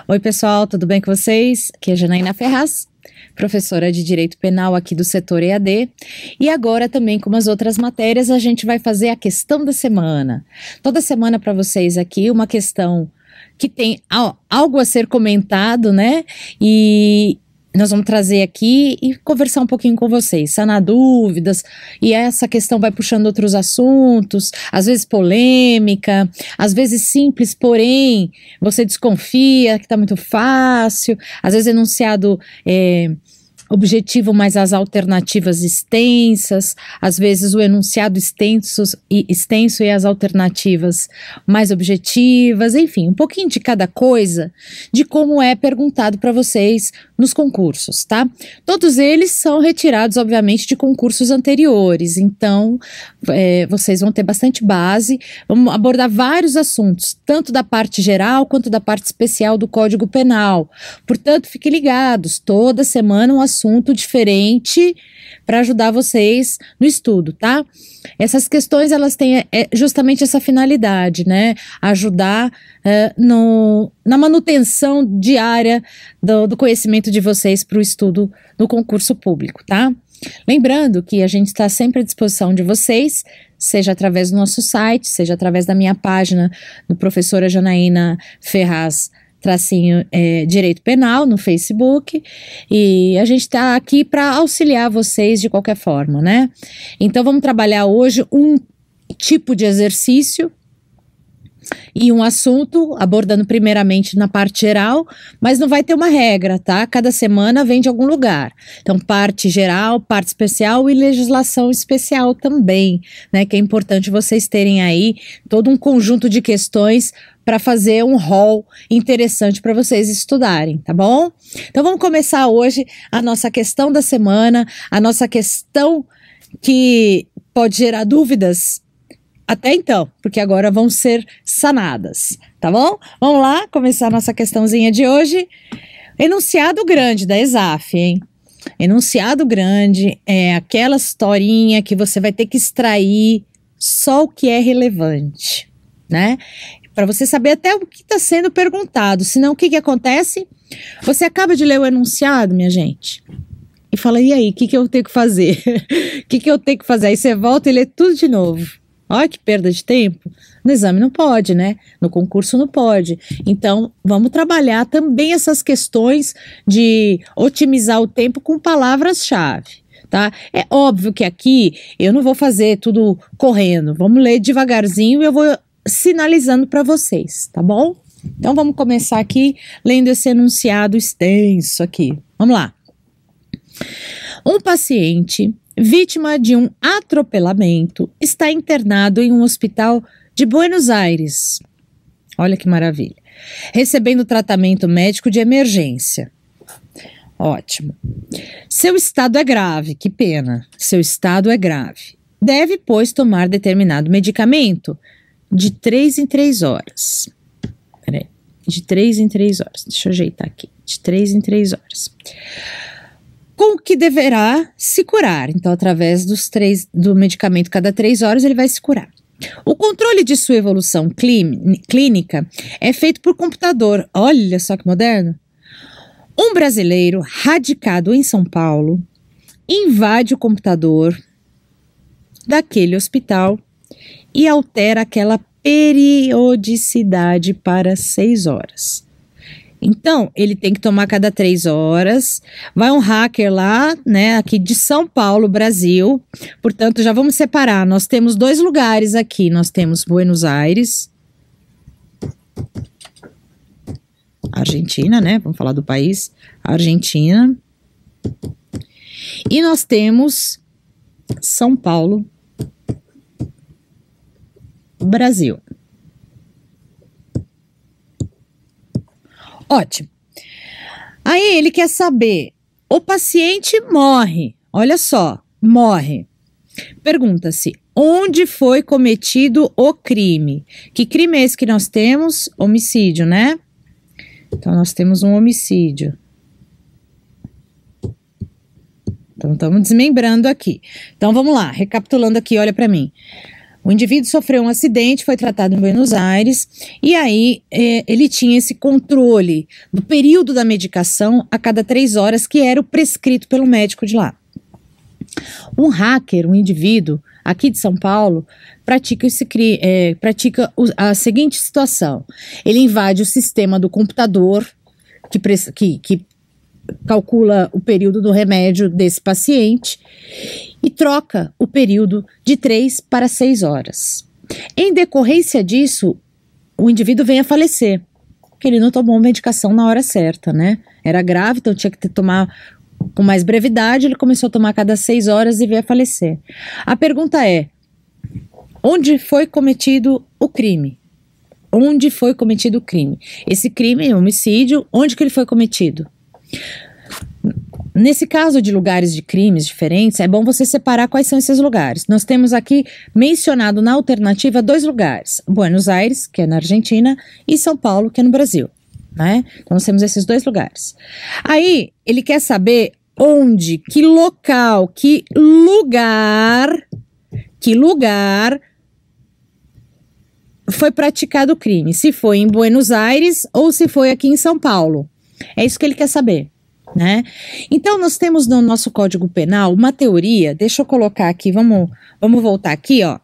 Oi, pessoal, tudo bem com vocês? Aqui é Janaína Ferraz, professora de Direito Penal aqui do setor EAD. E agora também, como as outras matérias, a gente vai fazer a questão da semana. Toda semana para vocês aqui uma questão que tem algo a ser comentado, né? E nós vamos trazer aqui e conversar um pouquinho com vocês, sanar dúvidas, e essa questão vai puxando outros assuntos, às vezes polêmica, às vezes simples, porém você desconfia que está muito fácil, às vezes enunciado objetivo, mas as alternativas extensas, às vezes o enunciado extenso e as alternativas mais objetivas, enfim, um pouquinho de cada coisa, de como é perguntado para vocês nos concursos, tá? Todos eles são retirados, obviamente, de concursos anteriores, então vocês vão ter bastante base, vamos abordar vários assuntos, tanto da parte geral quanto da parte especial do Código Penal, portanto, fiquem ligados, toda semana um assunto diferente para ajudar vocês no estudo, tá? Essas questões, elas têm justamente essa finalidade, né? Ajudar na manutenção diária do conhecimento de vocês para o estudo no concurso público, tá? Lembrando que a gente está sempre à disposição de vocês, seja através do nosso site, seja através da minha página do professora Janaína Ferraz, Direito Penal no Facebook, e a gente está aqui para auxiliar vocês de qualquer forma, né? Então vamos trabalhar hoje um tipo de exercício e um assunto, abordando primeiramente na parte geral, mas não vai ter uma regra, tá? Cada semana vem de algum lugar. Então, parte geral, parte especial e legislação especial também, né? Que é importante vocês terem aí todo um conjunto de questões para fazer um rol interessante para vocês estudarem, tá bom? Então, vamos começar hoje a nossa questão da semana, a nossa questão que pode gerar dúvidas até então, porque agora vão ser sanadas, tá bom? Vamos lá, começar a nossa questãozinha de hoje. Enunciado grande da ESAF, hein? Enunciado grande é aquela historinha que você vai ter que extrair só o que é relevante, né? Para você saber até o que está sendo perguntado, senão o que acontece? Você acaba de ler o enunciado, minha gente, e fala, e aí, o que eu tenho que fazer? O que eu tenho que fazer? Aí você volta e lê tudo de novo. Olha que perda de tempo. No exame não pode, né? No concurso não pode. Então, vamos trabalhar também essas questões de otimizar o tempo com palavras-chave, tá? É óbvio que aqui eu não vou fazer tudo correndo. Vamos ler devagarzinho e eu vou sinalizando para vocês, tá bom? Então, vamos começar aqui lendo esse enunciado extenso aqui. Vamos lá. Um paciente vítima de um atropelamento está internado em um hospital de Buenos Aires. Olha que maravilha. Recebendo tratamento médico de emergência. Ótimo. Seu estado é grave, que pena. Seu estado é grave. Deve, pois, tomar determinado medicamento de 3 em 3 horas. Peraí. De 3 em 3 horas. Deixa eu ajeitar aqui. De 3 em 3 horas. Com o que deverá se curar. Então, através do medicamento cada 3 horas, ele vai se curar. O controle de sua evolução clínica é feito por computador. Olha só que moderno. Um brasileiro radicado em São Paulo invade o computador daquele hospital e altera aquela periodicidade para 6 horas. Então, ele tem que tomar cada 3 horas, vai um hacker lá, né, aqui de São Paulo, Brasil, portanto, já vamos separar, nós temos 2 lugares aqui, nós temos Buenos Aires, Argentina, né, vamos falar do país, Argentina, e nós temos São Paulo, Brasil. Ótimo. Aí ele quer saber, o paciente morre, olha só, morre. Pergunta-se, onde foi cometido o crime? Que crime é esse que nós temos? Homicídio, né? Então, nós temos um homicídio. Então, estamos desmembrando aqui. Então, vamos lá, recapitulando aqui, olha para mim. O indivíduo sofreu um acidente, foi tratado em Buenos Aires, e aí ele tinha esse controle do período da medicação a cada 3 horas, que era o prescrito pelo médico de lá. Um hacker, um indivíduo aqui de São Paulo, pratica a seguinte situação: ele invade o sistema do computador que calcula o período do remédio desse paciente e troca o período de 3 para 6 horas. Em decorrência disso, o indivíduo vem a falecer, porque ele não tomou a medicação na hora certa, né? Era grave, então tinha que tomar com mais brevidade, ele começou a tomar a cada 6 horas e veio a falecer. A pergunta é: onde foi cometido o crime? Onde foi cometido o crime? Esse crime, homicídio, onde que ele foi cometido? Nesse caso de lugares de crimes diferentes, é bom você separar quais são esses lugares. Nós temos aqui mencionado na alternativa 2 lugares: Buenos Aires, que é na Argentina, e São Paulo, que é no Brasil, né? Então nós temos esses 2 lugares. Aí ele quer saber onde, que local, que lugar foi praticado o crime, se foi em Buenos Aires ou se foi aqui em São Paulo. É isso que ele quer saber, né? Então nós temos no nosso Código Penal uma teoria. Deixa eu colocar aqui, vamos voltar aqui, ó.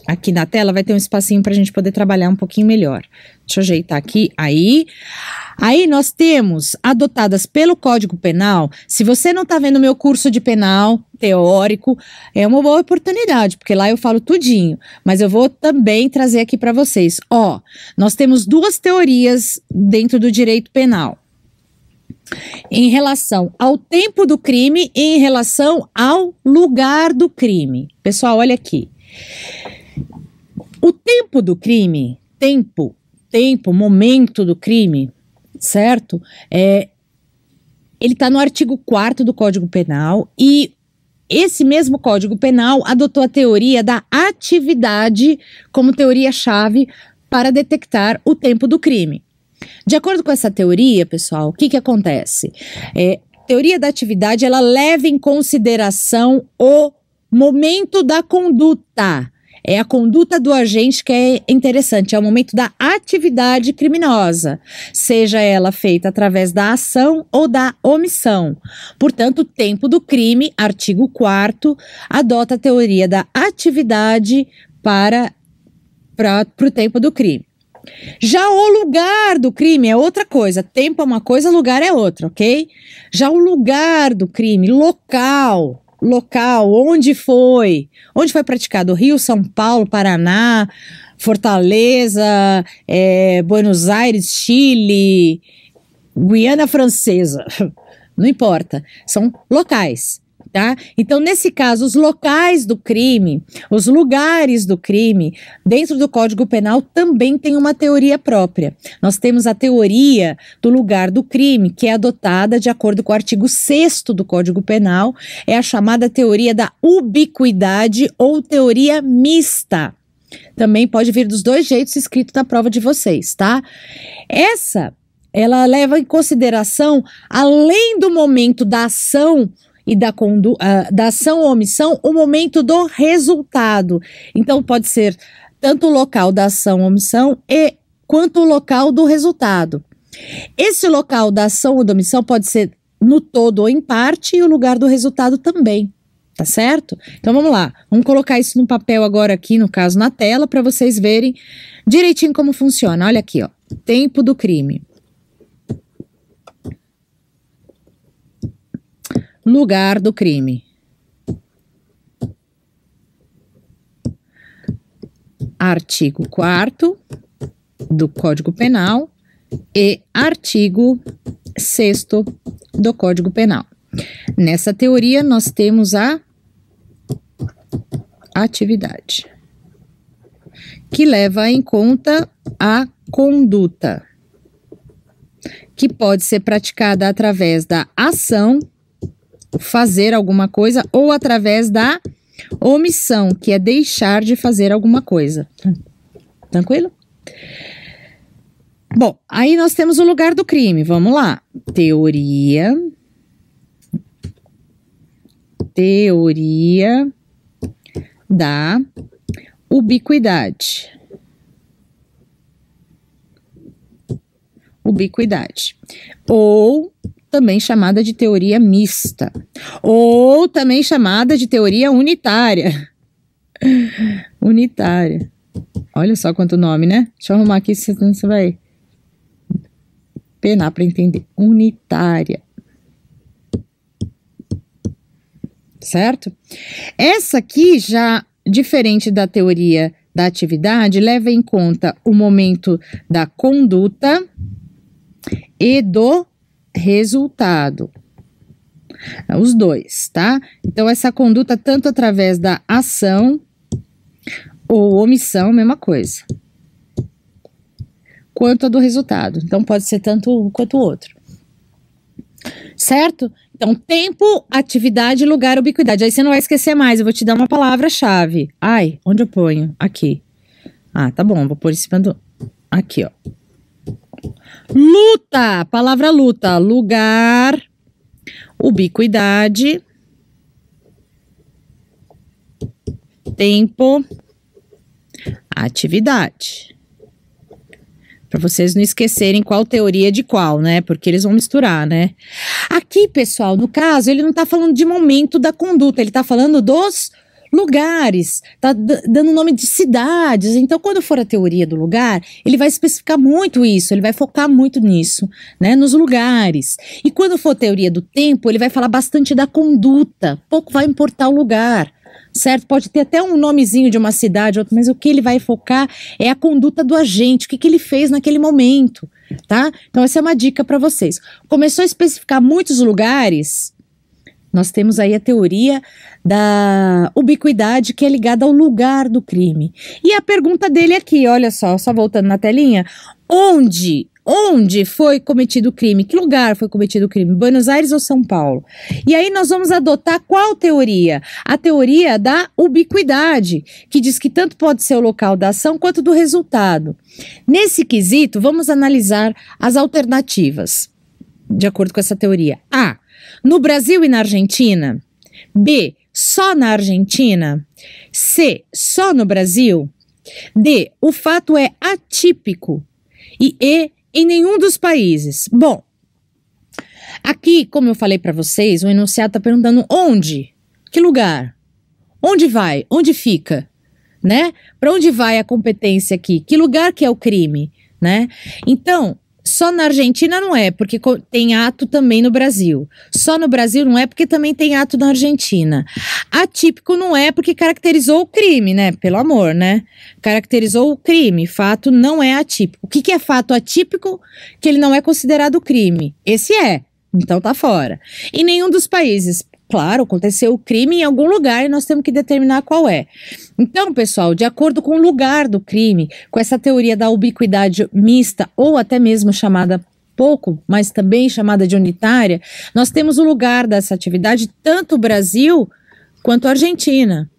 Aqui na tela vai ter um espacinho para a gente poder trabalhar um pouquinho melhor. Deixa eu ajeitar aqui, Aí nós temos adotadas pelo Código Penal. Se você não está vendo meu curso de penal teórico, é uma boa oportunidade, porque lá eu falo tudinho, mas eu vou também trazer aqui para vocês. Ó, nós temos 2 teorias dentro do direito penal, em relação ao tempo do crime e em relação ao lugar do crime. Pessoal, olha aqui. O tempo do crime, momento do crime, certo? Ele está no artigo 4º do Código Penal, e esse mesmo Código Penal adotou a teoria da atividade como teoria-chave para detectar o tempo do crime. De acordo com essa teoria, pessoal, o que acontece? Teoria da atividade, ela leva em consideração o momento da conduta. É a conduta do agente que é interessante, é o momento da atividade criminosa, seja ela feita através da ação ou da omissão. Portanto, o tempo do crime, artigo 4º, adota a teoria da atividade para o tempo do crime. Já o lugar do crime é outra coisa. Tempo é uma coisa, lugar é outra, ok? Já o lugar do crime, local, onde foi praticado? Rio, São Paulo, Paraná, Fortaleza, Buenos Aires, Chile, Guiana Francesa, não importa, são locais, tá? Então, nesse caso, os locais do crime, os lugares do crime, dentro do Código Penal também tem uma teoria própria. Nós temos a teoria do lugar do crime, que é adotada de acordo com o artigo 6º do Código Penal, é a chamada teoria da ubiquidade ou teoria mista. Também pode vir dos 2 jeitos escrito na prova de vocês, tá? Ela leva em consideração, além do momento da ação e da ação ou omissão, o momento do resultado. Então, pode ser tanto o local da ação ou omissão quanto o local do resultado. Esse local da ação ou da omissão pode ser no todo ou em parte, e o lugar do resultado também, tá certo? Então, vamos lá. Vamos colocar isso no papel agora aqui, no caso, na tela, para vocês verem direitinho como funciona. Olha aqui, ó. Tempo do crime. Lugar do crime. Artigo 4º do Código Penal e artigo 6º do Código Penal. Nessa teoria, nós temos a atividade, que leva em conta a conduta, que pode ser praticada através da ação, fazer alguma coisa, ou através da omissão, que é deixar de fazer alguma coisa. Tranquilo? Bom, aí nós temos o lugar do crime. Vamos lá. Teoria da ubiquidade. Ubiquidade. Ou também chamada de teoria mista. Ou também chamada de teoria unitária. Unitária. Olha só quanto nome, né? Deixa eu arrumar aqui, senão você vai penar para entender. Unitária. Certo? Essa aqui já, diferente da teoria da atividade, leva em conta o momento da conduta e do resultado. Os dois, tá? Então, essa conduta tanto através da ação ou omissão, mesma coisa, quanto a do resultado. Então, pode ser tanto um quanto o outro. Certo? Então, tempo, atividade, lugar, ubiquidade. Aí você não vai esquecer mais, eu vou te dar uma palavra-chave. Ai, onde eu ponho? Aqui. Ah, tá bom, vou pôr em cima do... Aqui, ó. Luta, palavra luta. Lugar, ubiquidade, tempo, atividade. Para vocês não esquecerem qual teoria de qual, né? Porque eles vão misturar, né? Aqui, pessoal, no caso, ele não tá falando de momento da conduta, ele tá falando dos lugares, tá dando nome de cidades. Então, quando for a teoria do lugar, ele vai especificar muito isso, ele vai focar muito nisso, né? Nos lugares. E quando for a teoria do tempo, ele vai falar bastante da conduta, pouco vai importar o lugar. Certo? Pode ter até um nomezinho de uma cidade, mas o que ele vai focar é a conduta do agente, o que ele fez naquele momento, tá? Então essa é uma dica para vocês. Começou a especificar muitos lugares, nós temos aí a teoria da ubiquidade, que é ligada ao lugar do crime. E a pergunta dele aqui, olha só voltando na telinha, Onde foi cometido o crime? Que lugar foi cometido o crime? Buenos Aires ou São Paulo? E aí nós vamos adotar qual teoria? A teoria da ubiquidade, que diz que tanto pode ser o local da ação quanto do resultado. Nesse quesito, vamos analisar as alternativas, de acordo com essa teoria. A. No Brasil e na Argentina. B. Só na Argentina. C. Só no Brasil. D. O fato é atípico. E E. Em nenhum dos países. Bom, aqui, como eu falei para vocês, o enunciado está perguntando onde? Que lugar? Onde vai? Onde fica? Né? Para onde vai a competência aqui? Que lugar que é o crime? Né? Então, só na Argentina não é, porque tem ato também no Brasil. Só no Brasil não é, porque também tem ato na Argentina. Atípico não é, porque caracterizou o crime, né? Pelo amor, né? Caracterizou o crime. Fato não é atípico. O que é fato atípico? Que ele não é considerado crime. Esse é. Então tá fora. Em nenhum dos países. Claro, aconteceu o crime em algum lugar e nós temos que determinar qual é. Então, pessoal, de acordo com o lugar do crime, com essa teoria da ubiquidade mista, ou até mesmo chamada pouco, mas também chamada de unitária, nós temos o lugar dessa atividade, tanto o Brasil quanto a Argentina.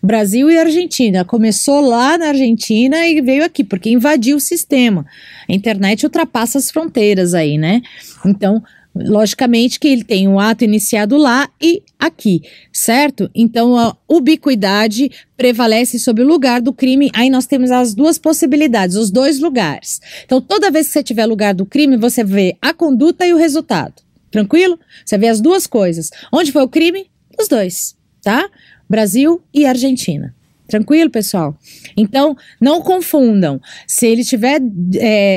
Brasil e Argentina. Começou lá na Argentina e veio aqui, porque invadiu o sistema. A internet ultrapassa as fronteiras aí, né? Então, logicamente que ele tem um ato iniciado lá e aqui, certo? Então a ubiquidade prevalece sobre o lugar do crime. Aí nós temos as duas possibilidades, os dois lugares. Então toda vez que você tiver lugar do crime, você vê a conduta e o resultado. Tranquilo? Você vê as duas coisas. Onde foi o crime? Os dois, tá? Brasil e Argentina. Tranquilo, pessoal? Então, não confundam. Se ele estiver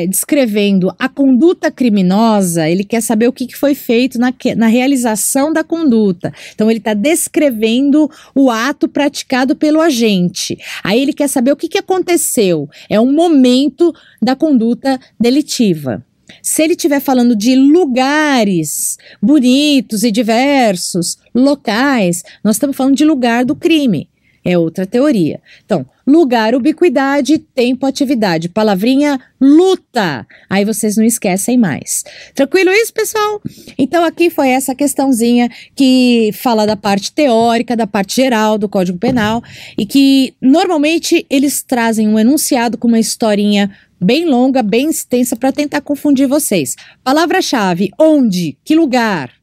descrevendo a conduta criminosa, ele quer saber o que foi feito na realização da conduta. Então, ele está descrevendo o ato praticado pelo agente. Aí, ele quer saber o que aconteceu. É um momento da conduta delitiva. Se ele estiver falando de lugares bonitos e diversos, locais, nós estamos falando de lugar do crime. É outra teoria. Então, lugar, ubiquidade, tempo, atividade. Palavrinha, luta. Aí vocês não esquecem mais. Tranquilo isso, pessoal? Então, aqui foi essa questãozinha que fala da parte teórica, da parte geral do Código Penal e que, normalmente, eles trazem um enunciado com uma historinha bem longa, bem extensa para tentar confundir vocês. Palavra-chave, onde, que lugar?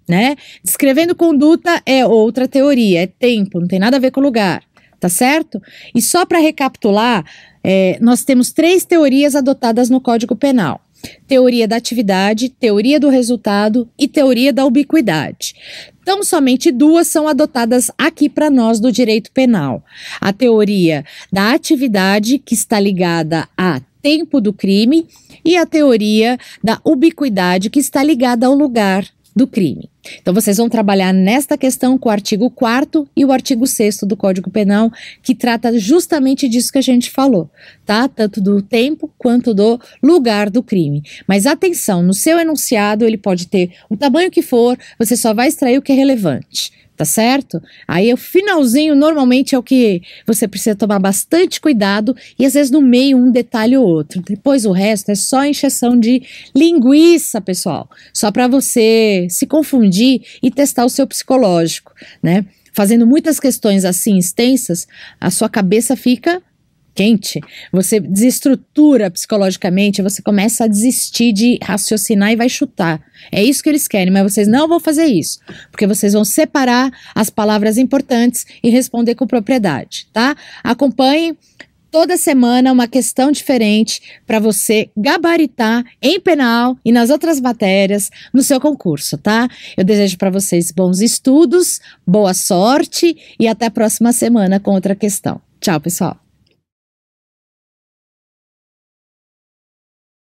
Né? Descrevendo conduta é outra teoria, é tempo, não tem nada a ver com lugar, tá certo? E só para recapitular, nós temos 3 teorias adotadas no Código Penal. Teoria da atividade, teoria do resultado e teoria da ubiquidade. Então, somente 2 são adotadas aqui para nós do direito penal. A teoria da atividade, que está ligada a tempo do crime, e a teoria da ubiquidade, que está ligada ao lugar do crime. Então, vocês vão trabalhar nesta questão com o artigo 4º e o artigo 6º do Código Penal, que trata justamente disso que a gente falou, tá? Tanto do tempo quanto do lugar do crime. Mas atenção, no seu enunciado ele pode ter o tamanho que for, você só vai extrair o que é relevante. Tá certo? Aí o finalzinho normalmente é o que você precisa tomar bastante cuidado e às vezes no meio um detalhe ou outro. Depois o resto é só encheção de linguiça, pessoal. Só para você se confundir e testar o seu psicológico, né? Fazendo muitas questões assim extensas, a sua cabeça fica quente, você desestrutura psicologicamente, você começa a desistir de raciocinar e vai chutar. É isso que eles querem, mas vocês não vão fazer isso, porque vocês vão separar as palavras importantes e responder com propriedade, tá? Acompanhe toda semana uma questão diferente para você gabaritar em penal e nas outras matérias no seu concurso, tá? Eu desejo para vocês bons estudos, boa sorte e até a próxima semana com outra questão. Tchau, pessoal!